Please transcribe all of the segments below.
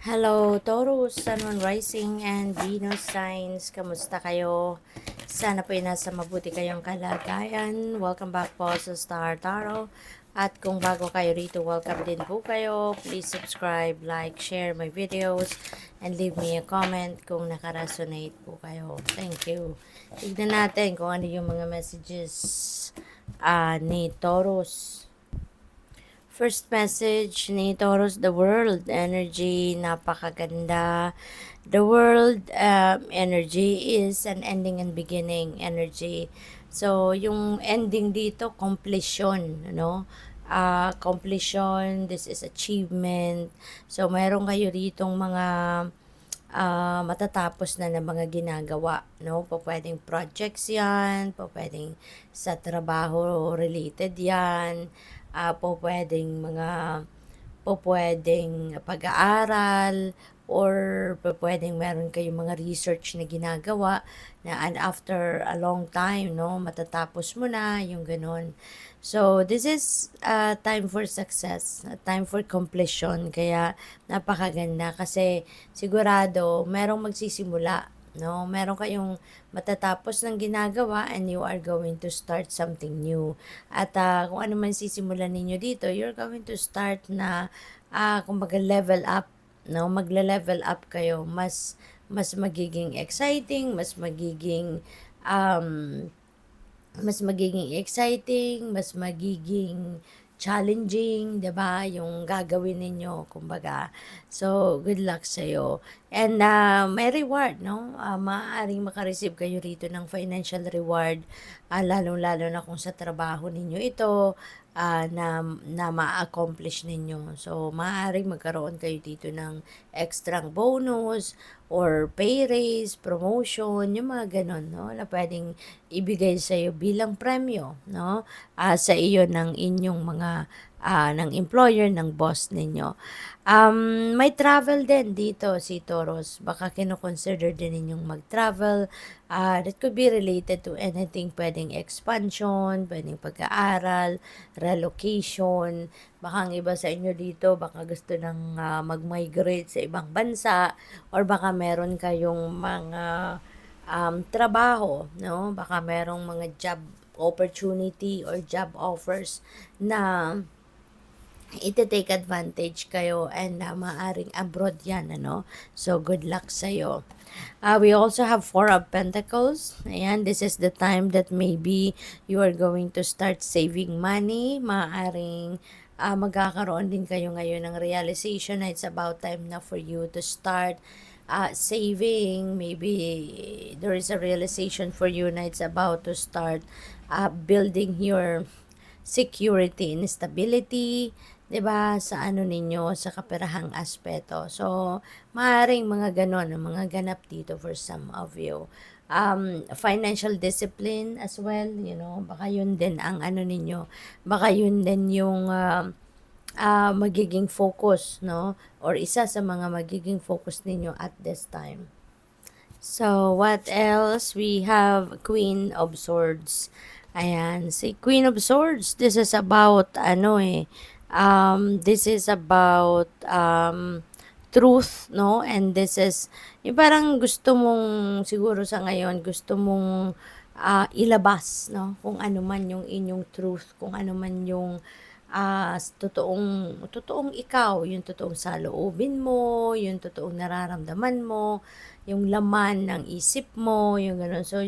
Hello, Taurus, Sun, Moon, Rising, and Venus signs. Kamusta kayo? Sana po ay nasa mabuti kayong kalagayan. Welcome back po sa Star Tarot. At kung bago kayo rito, welcome din po kayo. Please subscribe, like, share my videos, and leave me a comment kung nakaresonate po kayo. Thank you. Tignan natin kung ano yung mga messages ni Taurus. First message ni Taurus, the world energy, napakaganda. The world energy is an ending and beginning energy. So, yung ending dito, completion, no? Completion, this is achievement. So, mayroon kayo ditong mga matatapos na ng mga ginagawa, no? Po pwedeng projects yan, po pwedeng sa trabaho related yan, po pwedeng pag-aaral, or po pwedeng meron kayong mga research na ginagawa na and after a long time, no, matatapos mo na, yung ganun. So, this is time for success, time for completion, kaya napakaganda kasi sigurado merong magsisimula, no? Meron kayong matatapos ng ginagawa and you are going to start something new. At kung ano man sisimulan ninyo dito, you're going to start na kumbaga level up, no? Magle-level up kayo, mas magiging exciting, um, mas magiging exciting, mas magiging challenging, 'di ba? Yung gagawin ninyo, kumbaga. So, good luck sa iyo. And may reward, no? Maaaring maka-receive kayo rito ng financial reward, lalong-lalo na kung sa trabaho ninyo ito, na ma-accomplish ninyo. So, maaaring magkaroon kayo dito ng extra bonus or pay raise, promotion, yung mga ganon, no? Na pwedeng ibigay sa iyo bilang premyo, no? Sa iyo ng inyong mga ng employer, ng boss ninyo. May travel din dito si Taurus. Baka kino-consider din ninyong mag-travel. That could be related to anything. Pwedeng expansion, pwedeng pag-aaral, relocation. Baka ang iba sa inyo dito, baka gusto ng mag-migrate sa ibang bansa, or baka meron kayong mga trabaho, no? Baka merong mga job opportunity or job offers na ite-take advantage kayo, and maaring abroad yan, ano? So, good luck sa'yo. We also have Four of Pentacles. Ayan, this is the time that maybe you are going to start saving money. Maaring magkakaroon din kayo ngayon ng realization na it's about time na for you to start saving. Maybe there is a realization for you na it's about to start building your security and stability, 'di ba, sa ano ninyo, sa kaperahang aspeto. So, maaring mga ganon ang mga ganap dito for some of you. Financial discipline as well, you know, baka yun din ang ano ninyo, baka yun din yung magiging focus, no? Or isa sa mga magiging focus ninyo at this time. So, what else? We have Queen of Swords. Ayan, si Queen of Swords, this is about, this is about, truth, no? And this is, yung parang gusto mong, siguro sa ngayon, gusto mong ilabas, no? Kung ano man yung inyong truth, kung ano man yung totoong ikaw, yung totoong saloobin mo, yung totoong nararamdaman mo, yung laman ng isip mo, yung gano'n. So,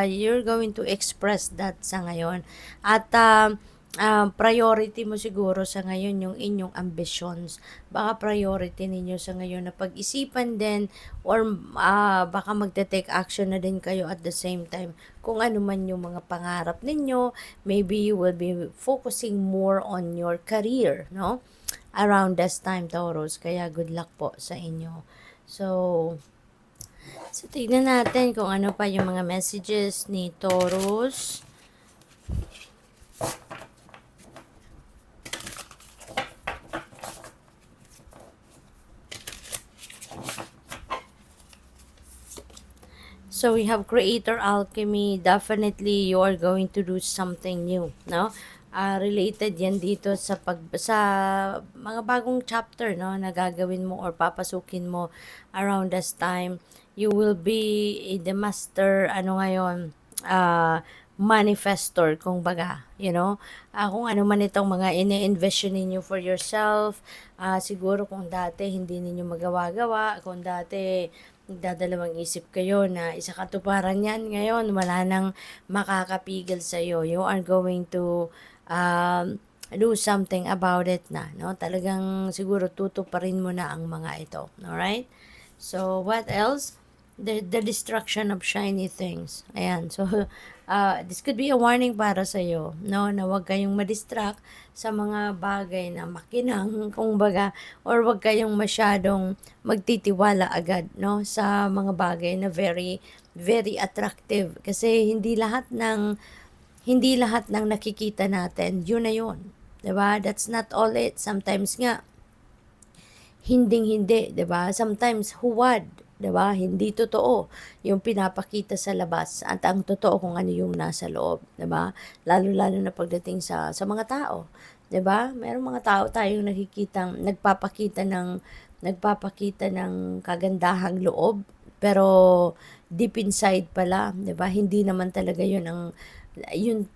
you're going to express that sa ngayon. At priority mo siguro sa ngayon yung inyong ambitions. Baka priority ninyo sa ngayon na pag-isipan din, or baka magte-take action na din kayo at the same time kung ano man yung mga pangarap ninyo. Maybe you will be focusing more on your career, no? Around this time, Taurus. Kaya good luck po sa inyo. So tignan natin kung ano pa yung mga messages ni Taurus. So we have Creator Alchemy. Definitely you are going to do something new, no? related yan dito sa mga bagong chapter, no, na gagawin mo or papasukin mo around this time. You will be the master, ano ngayon, manifestor, kung baga, kung ano man itong mga ini-envision ninyo for yourself, siguro kung dati hindi ninyo magawa-gawa, kung dati nagdadalawang isip kayo na isa katuparan yan, ngayon wala nang makakapigil sa iyo. You are going to do something about it na, no? Talagang siguro tutuparin mo na ang mga ito. Alright? So, what else? The destruction of shiny things. Ayan. So, this could be a warning para sa iyo, no? Na huwag kayong ma-distract sa mga bagay na makinang, kung baga, or huwag kayong masyadong magtitiwala agad, no? Sa mga bagay na very, very attractive. Kasi hindi lahat ng nakikita natin, yun na yun. 'Di ba? That's not all it. Sometimes nga, hinding-hindi, 'di ba? Sometimes huwad, 'di ba? Hindi totoo yung pinapakita sa labas at ang totoo kung ano yung nasa loob, 'di ba? Lalo-lalo na pagdating sa mga tao, 'di ba? Merong mga tao tayong nagpapakita ng kagandahang loob, pero deep inside pala, 'di ba? Hindi naman talaga yun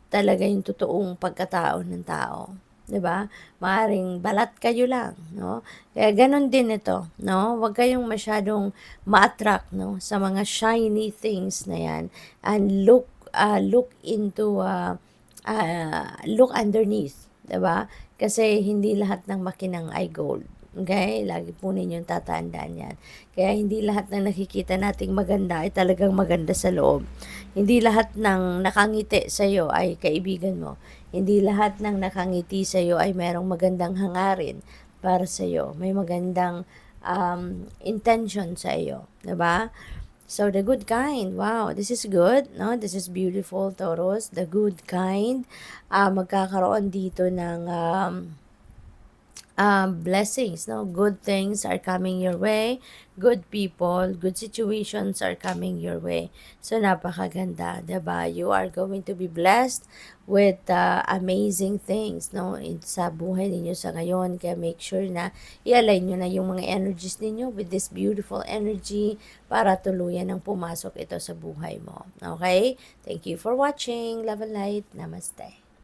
talaga yung totoong pagkatao ng tao, 'di ba? Maaring balat kayo lang, no? Kaya gano'n din ito, no? Huwag kayong masyadong ma-attract, no, sa mga shiny things na 'yan, and look underneath, 'di ba? Kasi hindi lahat ng makinang ay gold. Okay? Lagi po ninyong tatandaan 'yan. Kaya hindi lahat ng nakikita nating maganda ay talagang maganda sa loob. Hindi lahat ng nakangiti sa iyo ay kaibigan mo. Hindi lahat ng nakangiti sa iyo ay merong magandang hangarin para sa iyo. May magandang intention sa iyo, 'di ba? So the good kind, wow, this is good, no? This is beautiful, Taurus. The good kind, magkakaroon dito ng blessings, no? Good things are coming your way, good people, good situations are coming your way. So, napakaganda, diba? You are going to be blessed with amazing things, no? Sa buhay ninyo sa ngayon. Kaya make sure na i-align nyo na yung mga energies ninyo with this beautiful energy para tuluyan ang pumasok ito sa buhay mo. Okay? Thank you for watching. Love and light. Namaste.